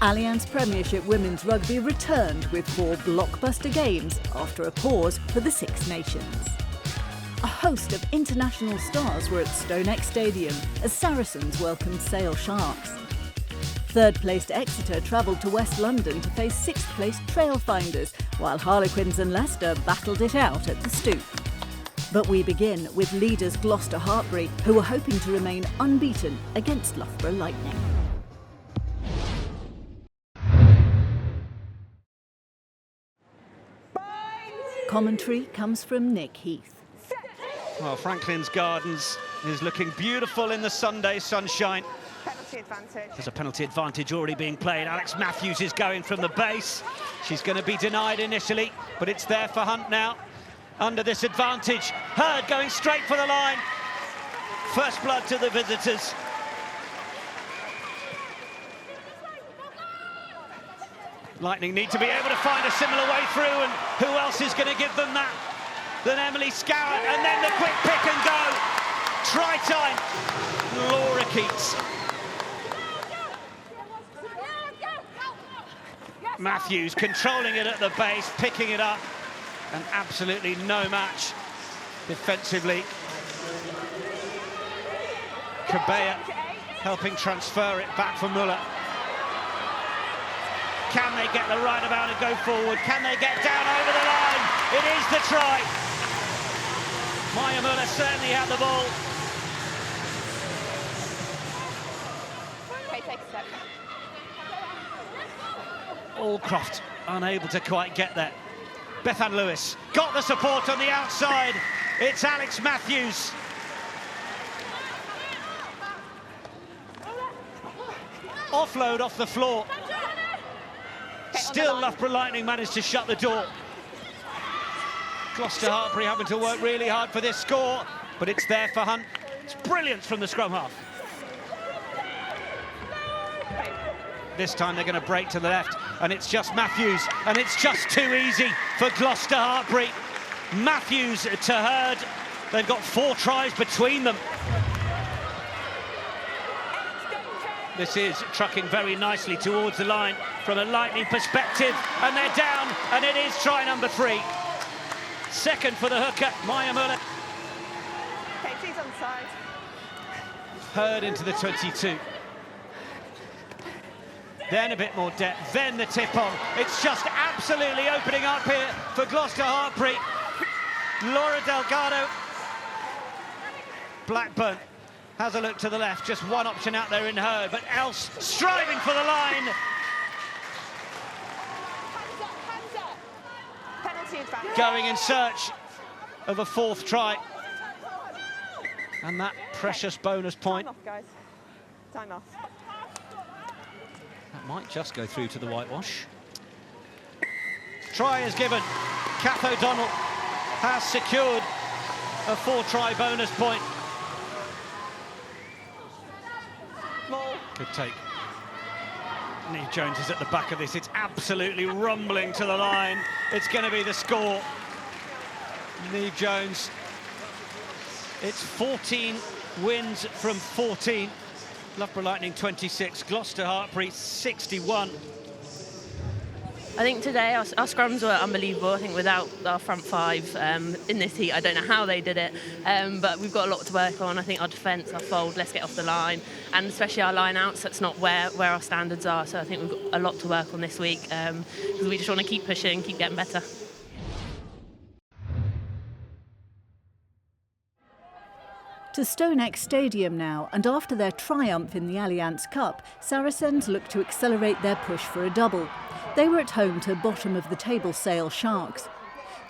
Allianz Premiership Women's Rugby returned with 4 blockbuster games after a pause for the Six Nations. A host of international stars were at Stonex Stadium as Saracens welcomed Sale Sharks. Third-placed Exeter travelled to West London to face sixth-placed Trailfinders, while Harlequins and Leicester battled it out at the Stoop. But we begin with leaders Gloucester-Hartpury, who were hoping to remain unbeaten against Loughborough Lightning. Commentary comes from Nick Heath. Well, Franklin's Gardens is looking beautiful in the Sunday sunshine. Penalty advantage. There's a penalty advantage already being played. Alex Matthews is going from the base. She's going to be denied initially, but it's there for Hunt now. Under this advantage, Hurd going straight for the line. First blood to the visitors. Lightning need to be able to find a similar way through, and who else is going to give them that than Emily Scarrett? And then the quick pick and go. Try time, Laura Keats. Matthews controlling it at the base, picking it up, and absolutely no match defensively. Cabea helping transfer it back for Muller. Can they get the right amount and go forward? Can they get down over the line? It is the try. Maya Muller certainly had the ball. Okay, take a step. Allcroft unable to quite get there. Bethan Lewis got the support on the outside. It's Alex Matthews. Offload off the floor. Still Loughborough Lightning managed to shut the door. Gloucester-Hartpury having to work really hard for this score, but it's there for Hunt. It's brilliant from the scrum half. This time they're going to break to the left, and it's just Matthews, and it's just too easy for Gloucester-Hartpury. Matthews to Hurd. They've got 4 tries between them. This is trucking very nicely towards the line from a Lightning perspective, and they're down, and it is try number 3. Second for the hooker, Maya Muller. Okay, she's on the side. Hurd into the 22. Then a bit more depth, then the tip on. It's just absolutely opening up here for Gloucester-Hartpury. Laura Delgado. Blackburn has a look to the left, just one option out there in Hurd, but Else striving for the line. Hands up. Penalty advantage. Going in search of a 4th try. And that precious bonus point. Time off, guys. Time off. That might just go through to the whitewash. Try is given. Kath O'Donnell has secured a 4-try bonus point. Good take. Neve Jones is at the back of this. It's absolutely rumbling to the line. It's going to be the score. Neve Jones. It's 14 wins from 14. Loughborough Lightning 26, Gloucester-Hartpury 61. I think today our scrums were unbelievable. I think without our front 5 in this heat, I don't know how they did it, but we've got a lot to work on. I think our defence, our fold, let's get off the line, and especially our line-outs, that's not where our standards are. So I think we've got a lot to work on this week, because we just want to keep pushing, keep getting better. To Stonex Stadium now, and after their triumph in the Allianz Cup, Saracens look to accelerate their push for a double. They were at home to bottom-of-the-table Sale Sharks.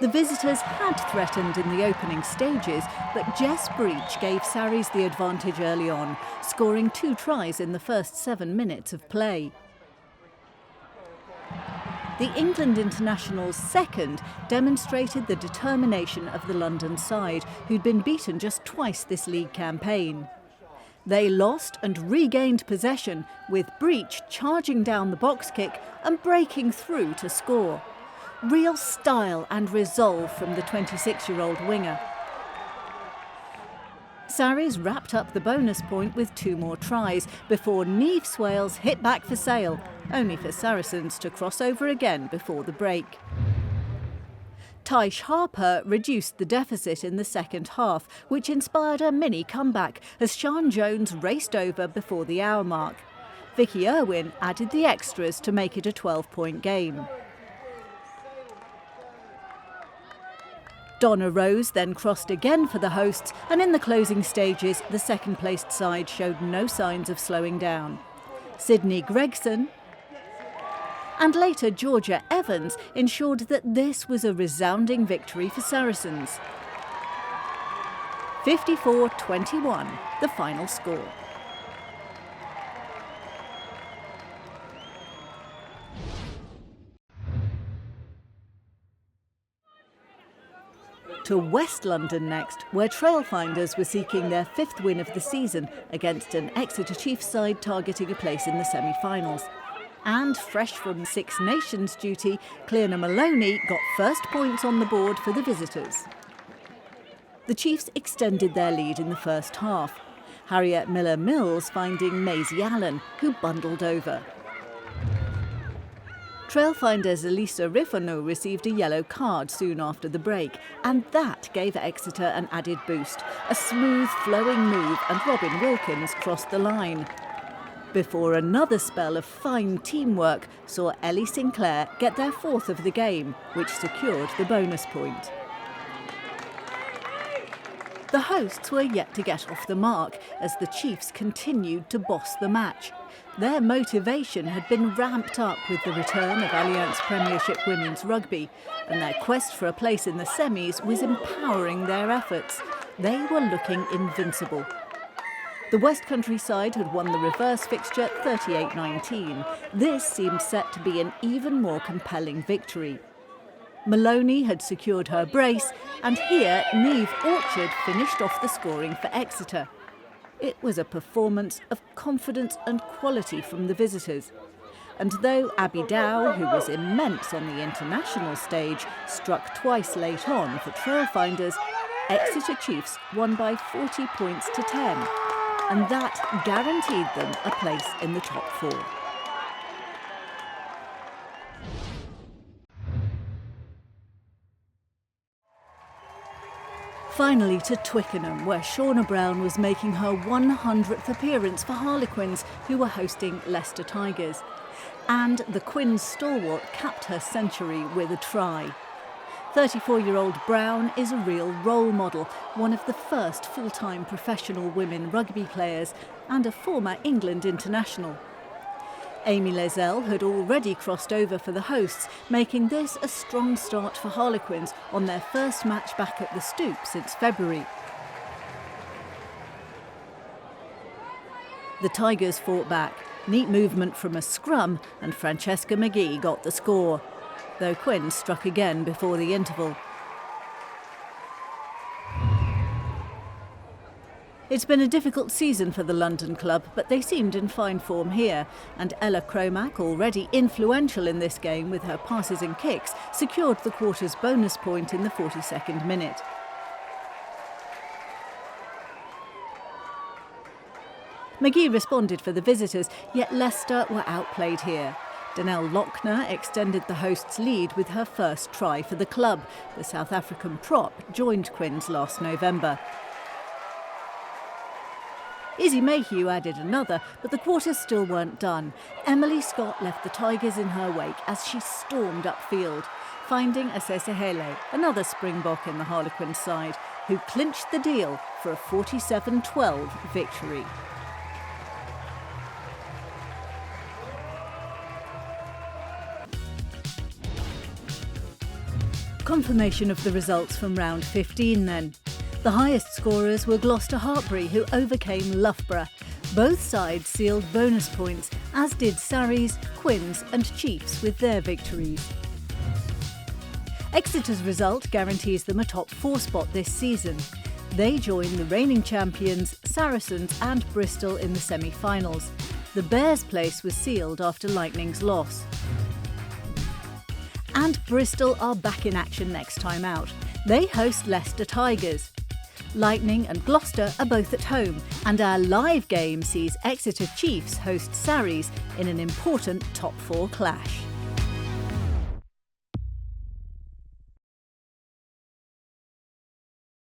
The visitors had threatened in the opening stages, but Jess Breach gave Sarries the advantage early on, scoring 2 tries in the first 7 minutes of play. The England international's second demonstrated the determination of the London side, who'd been beaten just twice this league campaign. They lost and regained possession, with Breach charging down the box kick and breaking through to score. Real style and resolve from the 26-year-old winger. Sarries wrapped up the bonus point with 2 more tries before Niamh Swales hit back for Sale, only for Saracens to cross over again before the break. Tyche Harper reduced the deficit in the second half, which inspired a mini comeback as Sian Jones raced over before the hour mark. Vicky Irwin added the extras to make it a 12-point game. Donna Rose then crossed again for the hosts, and in the closing stages, the second-placed side showed no signs of slowing down. Sydney Gregson and later Georgia Evans ensured that this was a resounding victory for Saracens. 54-21, the final score. To West London next, where Trailfinders were seeking their 5th win of the season against an Exeter Chiefs side targeting a place in the semi-finals. And fresh from Six Nations duty, Clearna Maloney got first points on the board for the visitors. The Chiefs extended their lead in the first half, Harriet Miller-Mills finding Maisie Allen, who bundled over. Trailfinders' Elisa Rifano received a yellow card soon after the break, and that gave Exeter an added boost. A smooth, flowing move and Robin Wilkins crossed the line. Before another spell of fine teamwork saw Ellie Sinclair get their 4th of the game, which secured the bonus point. The hosts were yet to get off the mark as the Chiefs continued to boss the match. Their motivation had been ramped up with the return of Allianz Premiership Women's Rugby, and their quest for a place in the semis was empowering their efforts. They were looking invincible. The West Country side had won the reverse fixture 38-19. This seemed set to be an even more compelling victory. Maloney had secured her brace, and here Niamh Orchard finished off the scoring for Exeter. It was a performance of confidence and quality from the visitors. And though Abby Dow, who was immense on the international stage, struck twice late on for Trailfinders, Exeter Chiefs won by 40 points to 10. And that guaranteed them a place in the top 4. Finally to Twickenham, where Shauna Brown was making her 100th appearance for Harlequins, who were hosting Leicester Tigers. And the Quins stalwart capped her century with a try. 34-year-old Brown is a real role model, one of the first full-time professional women rugby players and a former England international. Amy Lezelle had already crossed over for the hosts, making this a strong start for Harlequins on their first match back at the Stoop since February. The Tigers fought back, neat movement from a scrum, and Francesca McGee got the score, though Quins struck again before the interval. It's been a difficult season for the London club, but they seemed in fine form here, and Ella Cromack, already influential in this game with her passes and kicks, secured the quarter's bonus point in the 42nd minute. McGee responded for the visitors, yet Leicester were outplayed here. Danelle Lochner extended the hosts' lead with her first try for the club. The South African prop joined Quins last November. Izzy Mayhew added another, but the quarters still weren't done. Emily Scott left the Tigers in her wake as she stormed upfield, finding Asesehele, another Springbok in the Harlequin side, who clinched the deal for a 47-12 victory. Confirmation of the results from round 15 then. The highest scorers were Gloucester-Hartpury, who overcame Loughborough. Both sides sealed bonus points, as did Sarries, Quins and Chiefs with their victories. Exeter's result guarantees them a top 4 spot this season. They join the reigning champions, Saracens and Bristol in the semi-finals. The Bears' place was sealed after Lightning's loss. And Bristol are back in action next time out. They host Leicester Tigers. Lightning and Gloucester are both at home, and our live game sees Exeter Chiefs host Sarens in an important top 4 clash.